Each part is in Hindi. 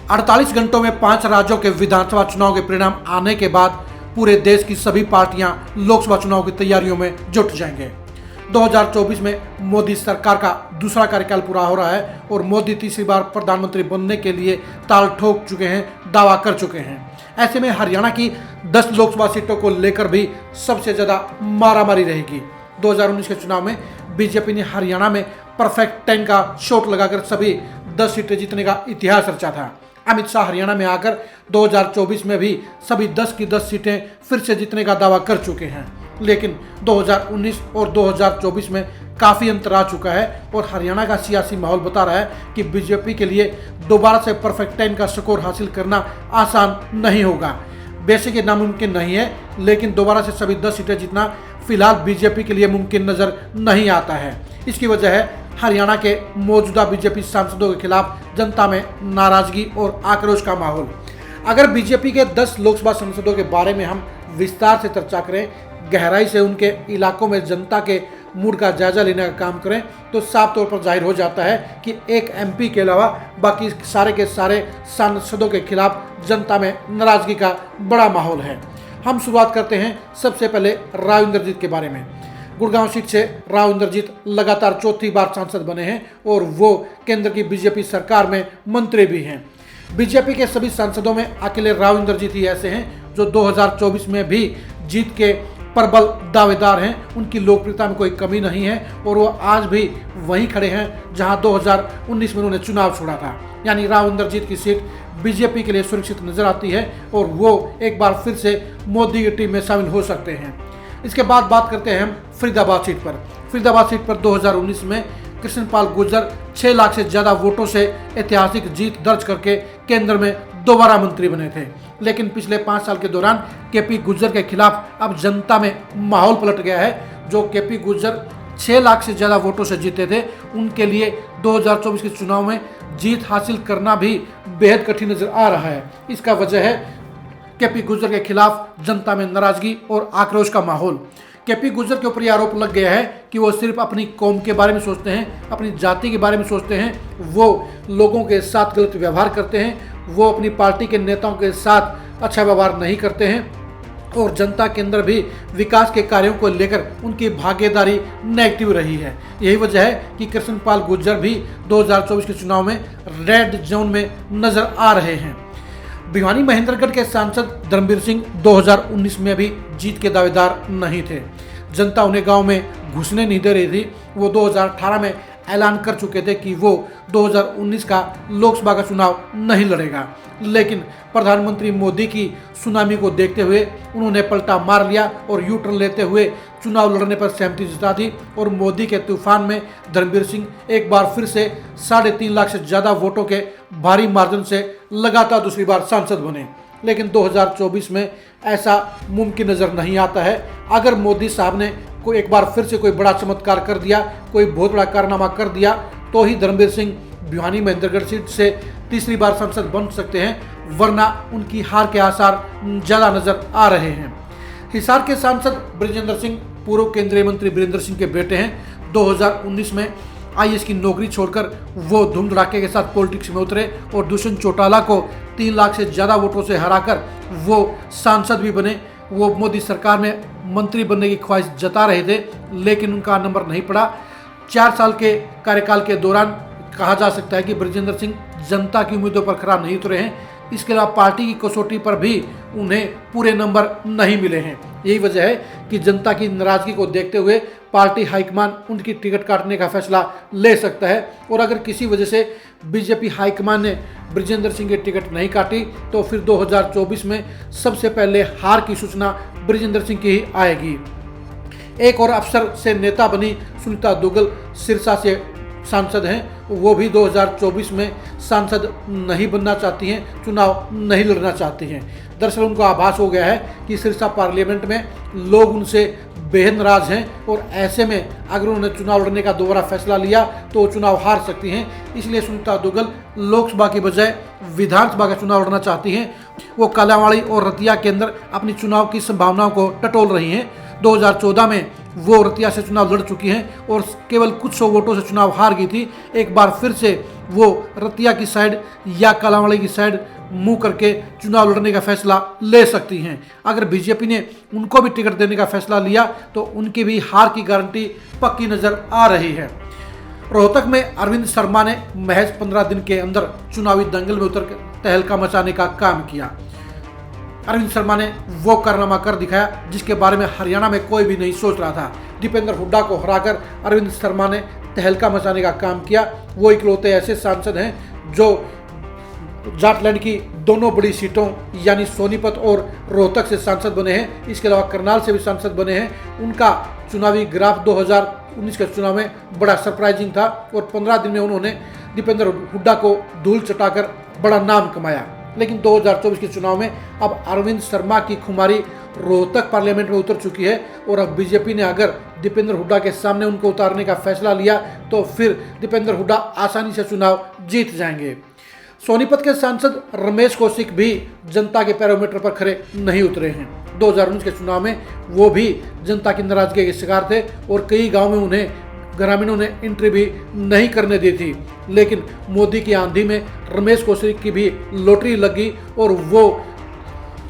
48 घंटों में 5 राज्यों के विधानसभा चुनाव के परिणाम आने के बाद पूरे देश की सभी पार्टियां लोकसभा चुनाव की तैयारियों में जुट जाएंगे। 2024 में मोदी सरकार का दूसरा कार्यकाल पूरा हो रहा है और मोदी तीसरी बार प्रधानमंत्री बनने के लिए ताल ठोक चुके हैं, दावा कर चुके हैं। ऐसे में हरियाणा की 10 लोकसभा सीटों को लेकर भी सबसे ज्यादा मारामारी रहेगी। 2019 के चुनाव में बीजेपी ने हरियाणा में परफेक्ट 10 का शॉट लगाकर सभी 10 सीटें जीतने का इतिहास रचा था। अमित शाह हरियाणा में आकर 2024 में भी सभी 10 की 10 सीटें फिर से जीतने का दावा कर चुके हैं, लेकिन 2019 और 2024 में काफ़ी अंतर आ चुका है और हरियाणा का सियासी माहौल बता रहा है कि बीजेपी के लिए दोबारा से परफेक्ट 10 का स्कोर हासिल करना आसान नहीं होगा। बेशक ये नामुमकिन नहीं है, लेकिन दोबारा से सभी 10 सीटें जीतना फिलहाल बीजेपी के लिए मुमकिन नज़र नहीं आता है। इसकी वजह है हरियाणा के मौजूदा बीजेपी सांसदों के खिलाफ जनता में नाराजगी और आक्रोश का माहौल। अगर बीजेपी के 10 लोकसभा सांसदों के बारे में हम विस्तार से चर्चा करें, गहराई से उनके इलाकों में जनता के मूड का जायजा लेने का काम करें, तो साफ तौर पर जाहिर हो जाता है कि एक एमपी के अलावा बाकी सारे के सारे सांसदों के खिलाफ जनता में नाराजगी का बड़ा माहौल है। हम शुरुआत करते हैं सबसे पहले राव इंद्रजीत के बारे में। गुड़गांव सीट से राव इंद्रजीत लगातार चौथी बार सांसद बने हैं और वो केंद्र की बीजेपी सरकार में मंत्री भी हैं। बीजेपी के सभी सांसदों में अकेले राव इंद्रजीत ही ऐसे हैं जो 2024 में भी जीत के प्रबल दावेदार हैं। उनकी लोकप्रियता में कोई कमी नहीं है और वो आज भी वहीं खड़े हैं जहां 2019 में उन्होंने चुनाव छोड़ा था। यानी राव इंद्रजीत की सीट बीजेपी के लिए सुरक्षित नजर आती है और वो एक बार फिर से मोदी की टीम में शामिल हो सकते हैं। इसके बाद बात करते हैं हम फरीदाबाद सीट पर। फरीदाबाद सीट पर 2019 में कृष्णपाल गुर्जर 6 लाख से ज्यादा वोटों से ऐतिहासिक जीत दर्ज करके केंद्र में दोबारा मंत्री बने थे, लेकिन पिछले 5 साल के दौरान केपी गुर्जर के खिलाफ अब जनता में माहौल पलट गया है। जो केपी गुर्जर 6 लाख से ज्यादा वोटों से जीते थे, उनके लिए 2024 के चुनाव में जीत हासिल करना भी बेहद कठिन नजर आ रहा है। इसका वजह है केपी गुर्जर के खिलाफ जनता में नाराजगी और आक्रोश का माहौल। केपी गुर्जर के ऊपर यह आरोप लग गया है कि वो सिर्फ अपनी कौम के बारे में सोचते हैं, अपनी जाति के बारे में सोचते हैं, वो लोगों के साथ गलत व्यवहार करते हैं, वो अपनी पार्टी के नेताओं के साथ अच्छा व्यवहार नहीं करते हैं और जनता के अंदर भी विकास के कार्यों को लेकर उनकी भागीदारी नेगेटिव रही है। यही वजह है कि कृष्णपाल गुर्जर भी 2024 के चुनाव में रेड जोन में नजर आ रहे हैं। भिवानी महेंद्रगढ़ के सांसद धर्मवीर सिंह 2019 में भी जीत के दावेदार नहीं थे। जनता उन्हें गांव में घुसने नहीं दे रही थी। वो 2018 में ऐलान कर चुके थे कि वो 2019 का लोकसभा का चुनाव नहीं लड़ेगा, लेकिन प्रधानमंत्री मोदी की सुनामी को देखते हुए उन्होंने पलटा मार लिया और यू टर्न लेते हुए चुनाव लड़ने पर सहमति जता दी और मोदी के तूफान में धर्मवीर सिंह एक बार फिर से 3.5 लाख से ज़्यादा वोटों के भारी मार्जिन से लगातार दूसरी बार सांसद बने। लेकिन 2024 में ऐसा मुमकिन नज़र नहीं आता है। अगर मोदी साहब ने कोई एक बार फिर से कोई बड़ा चमत्कार कर दिया, कोई बहुत बड़ा कारनामा कर दिया, तो ही धर्मवीर सिंह भिवानी महेंद्रगढ़ सीट से तीसरी बार सांसद बन सकते हैं, वरना उनकी हार के आसार ज़्यादा नजर आ रहे हैं। हिसार के सांसद बृजेंद्र सिंह पूर्व केंद्रीय मंत्री वीरेंद्र सिंह के बेटे हैं। 2019 में आईएएस की नौकरी छोड़कर वो धूम धड़ाके के साथ पॉलिटिक्स में उतरे और दुष्यंत चौटाला को 3 लाख से ज़्यादा वोटों से हराकर वो सांसद भी बने। वो मोदी सरकार में मंत्री बनने की ख्वाहिश जता रहे थे, लेकिन उनका नंबर नहीं पड़ा। 4 साल के कार्यकाल के दौरान कहा जा सकता है कि बृजेंद्र सिंह जनता की उम्मीदों पर खरा नहीं उतरे हैं। इसके अलावा पार्टी की कसौटी पर भी उन्हें पूरे नंबर नहीं मिले हैं। यही वजह है कि जनता की नाराजगी को देखते हुए पार्टी हाईकमान उनकी टिकट काटने का फैसला ले सकता है और अगर किसी वजह से बीजेपी हाईकमान ने बृजेंद्र सिंह की टिकट नहीं काटी, तो फिर 2024 में सबसे पहले हार की सूचना बृजेंद्र सिंह की ही आएगी। एक और अफसर से नेता बनी सुनीता दुग्गल सिरसा से सांसद हैं। वो भी 2024 में सांसद नहीं बनना चाहती हैं, चुनाव नहीं लड़ना चाहती हैं। दरअसल उनको आभास हो गया है कि सिरसा पार्लियामेंट में लोग उनसे बेहद नाराज हैं और ऐसे में अगर उन्होंने चुनाव लड़ने का दोबारा फैसला लिया तो वो चुनाव हार सकती हैं। इसलिए सुनीता दुग्गल लोकसभा की बजाय विधानसभा का चुनाव लड़ना चाहती हैं। वो कालावाड़ी और रतिया के अंदर अपनी चुनाव की संभावनाओं को टटोल रही हैं। 2014 में वो रतिया से चुनाव लड़ चुकी हैं और केवल कुछ सौ वोटों से चुनाव हार गई थी। एक बार फिर से वो रतिया की साइड या कालांवाड़ी की साइड मुंह करके चुनाव लड़ने का फैसला ले सकती हैं। अगर बीजेपी ने उनको भी टिकट देने का फैसला लिया तो उनकी भी हार की गारंटी पक्की नजर आ रही है। रोहतक में अरविंद शर्मा ने महज 15 दिन के अंदर चुनावी दंगल में उतर तहलका मचाने का काम किया। अरविंद शर्मा ने वो कारनामा कर दिखाया जिसके बारे में हरियाणा में कोई भी नहीं सोच रहा था। दीपेंद्र हुड्डा को हराकर अरविंद शर्मा ने तहलका मचाने का काम किया। वो इकलौते ऐसे सांसद हैं जो जाटलैंड की दोनों बड़ी सीटों यानी सोनीपत और रोहतक से सांसद बने हैं। इसके अलावा करनाल से भी सांसद बने हैं। उनका चुनावी ग्राफ 2019 के चुनाव में बड़ा सरप्राइजिंग था और 15 दिन में उन्होंने दीपेंद्र हुड्डा को धूल चटाकर बड़ा नाम कमाया। लेकिन 2024 के चुनाव में अब अरविंद शर्मा की खुमारी रोहतक पार्लियामेंट में उतर चुकी है और अब बीजेपी ने अगर दीपेंद्र हुड्डा के सामने उनको उतारने का फैसला लिया तो फिर दीपेंद्र हुड्डा आसानी से चुनाव जीत जाएंगे। सोनीपत के सांसद रमेश कौशिक भी जनता के पैरोमीटर पर खरे नहीं उतरे हैं। 2019 के चुनाव में वो भी जनता की नाराजगी के शिकार थे और कई गांव में उन्हें ग्रामीणों ने एंट्री भी नहीं करने दी थी। लेकिन मोदी की आंधी में रमेश कौशिक की भी लॉटरी लगी और वो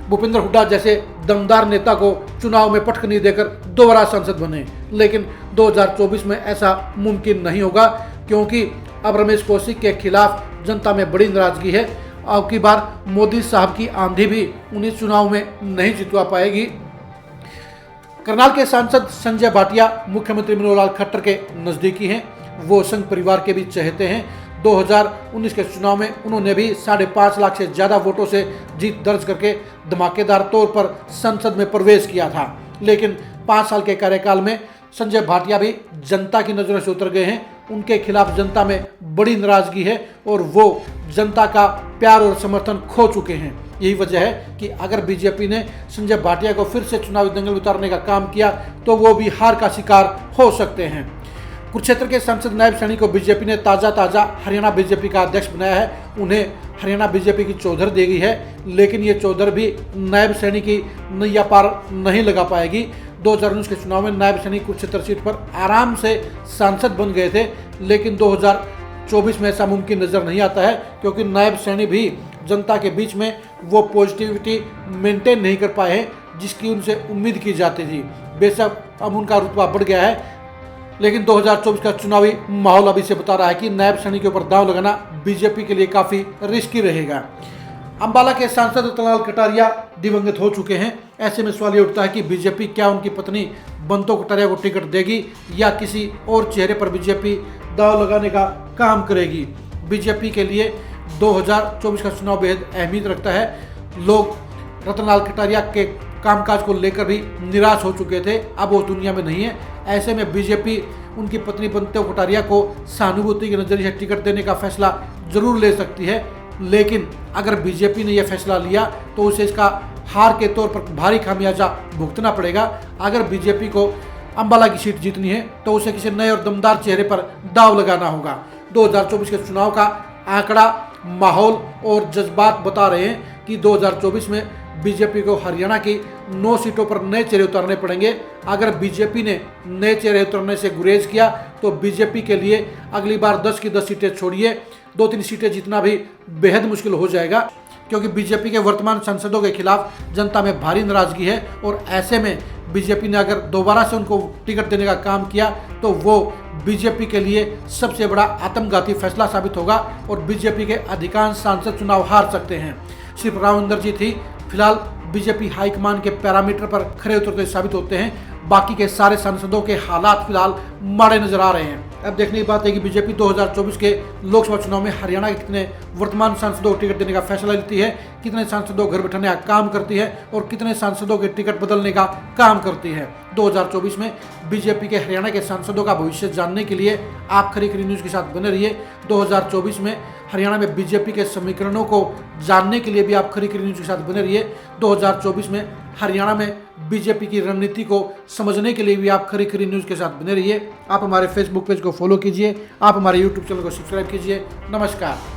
भूपेंद्र हुड्डा जैसे दमदार नेता को चुनाव में पटकनी देकर दोबारा सांसद बने। लेकिन 2024 में ऐसा मुमकिन नहीं होगा क्योंकि अब रमेश कौशिक के खिलाफ जनता में बड़ी नाराजगी है। अब की बार मोदी साहब की आंधी भी उन्हें चुनाव में नहीं जितवा पाएगी। करनाल के सांसद संजय भाटिया मुख्यमंत्री मनोहर लाल खट्टर के नजदीकी हैं। वो संघ परिवार के भी चहेते हैं। 2019 के चुनाव में उन्होंने भी 5.5 लाख से ज्यादा वोटों से जीत दर्ज करके धमाकेदार तौर पर संसद में प्रवेश किया था। लेकिन 5 साल के कार्यकाल में संजय भाटिया भी जनता की नजरों से उतर गए हैं। उनके खिलाफ जनता में बड़ी नाराजगी है और वो जनता का प्यार और समर्थन खो चुके हैं। यही वजह है कि अगर बीजेपी ने संजय भाटिया को फिर से चुनावी दंगल में उतारने का काम किया तो वो भी हार का शिकार हो सकते हैं। कुरुक्षेत्र के सांसद नायब सैनी को बीजेपी ने ताज़ा हरियाणा बीजेपी का अध्यक्ष बनाया है। उन्हें हरियाणा बीजेपी की चौधर दी गई है, लेकिन ये चौधर भी नायब सैनी की नैया पार नहीं लगा पाएगी। 2019 के चुनाव में नायब सैनी कुरुक्षेत्र सीट पर आराम से सांसद बन गए थे, लेकिन 2024 में ऐसा मुमकिन नजर नहीं आता है क्योंकि नायब सैनी भी जनता के बीच में वो पॉजिटिविटी मेंटेन नहीं कर पाए हैं जिसकी उनसे उम्मीद की जाती थी। बेशक अब उनका रुतबा बढ़ गया है, लेकिन 2024 का चुनावी माहौल अभी से बता रहा है कि नायब सैनी के ऊपर दांव लगाना बीजेपी के लिए काफी रिस्की रहेगा। अंबाला के सांसद रतनलाल कटारिया दिवंगत हो चुके हैं। ऐसे में सवाल ये उठता है कि बीजेपी क्या उनकी पत्नी बंतो कटारिया को टिकट देगी या किसी और चेहरे पर बीजेपी दांव लगाने का काम करेगी। बीजेपी के लिए 2024 का चुनाव बेहद अहमियत रखता है। लोग रतनलाल कटारिया के कामकाज को लेकर भी निराश हो चुके थे, अब वो दुनिया में नहीं है। ऐसे में बीजेपी उनकी पत्नी बंतो कटारिया को सहानुभूति के नजरिए से टिकट देने का फैसला जरूर ले सकती है, लेकिन अगर बीजेपी ने यह फैसला लिया तो उसे इसका हार के तौर पर भारी खामियाजा भुगतना पड़ेगा। अगर बीजेपी को अंबाला की सीट जीतनी है तो उसे किसी नए और दमदार चेहरे पर दांव लगाना होगा। 2024 के चुनाव का आंकड़ा, माहौल और जज्बात बता रहे हैं कि 2024 में बीजेपी को हरियाणा की 9 सीटों पर नए चेहरे उतारने पड़ेंगे। अगर बीजेपी ने नए चेहरे उतारने से गुरेज किया तो बीजेपी के लिए अगली बार 10 की 10 सीटें छोड़िए 2-3 सीटें जीतना भी बेहद मुश्किल हो जाएगा, क्योंकि बीजेपी के वर्तमान सांसदों के खिलाफ जनता में भारी नाराजगी है। और ऐसे में बीजेपी ने अगर दोबारा से उनको टिकट देने का काम किया तो वो बीजेपी के लिए सबसे बड़ा आत्मघाती फैसला साबित होगा और बीजेपी के अधिकांश सांसद चुनाव हार सकते हैं। सिर्फ राव इंदर जी ही फिलहाल बीजेपी हाईकमान के पैरामीटर पर खरे उतरते साबित होते हैं। बाकी के सारे सांसदों के हालात फिलहाल माड़े नजर आ रहे हैं। अब देखने की बात है कि बीजेपी 2024 के लोकसभा चुनाव में हरियाणा के कितने वर्तमान सांसदों को टिकट देने का फैसला लेती है, कितने सांसदों को घर बैठाने का काम करती है और कितने सांसदों के टिकट बदलने का काम करती है। 2024 में बीजेपी के हरियाणा के सांसदों का भविष्य जानने के लिए आप खरी खरी न्यूज़ के साथ बने रहिए। 2024 में हरियाणा में बीजेपी के समीकरणों को जानने के लिए भी आप खरी खरी न्यूज़ के साथ बने रहिए। 2024 में हरियाणा में बीजेपी की रणनीति को समझने के लिए भी आप खरी खरी न्यूज़ के साथ बने रहिए। आप हमारे फेसबुक पेज को फॉलो कीजिए, आप हमारे यूट्यूब चैनल को सब्सक्राइब कीजिए। नमस्कार।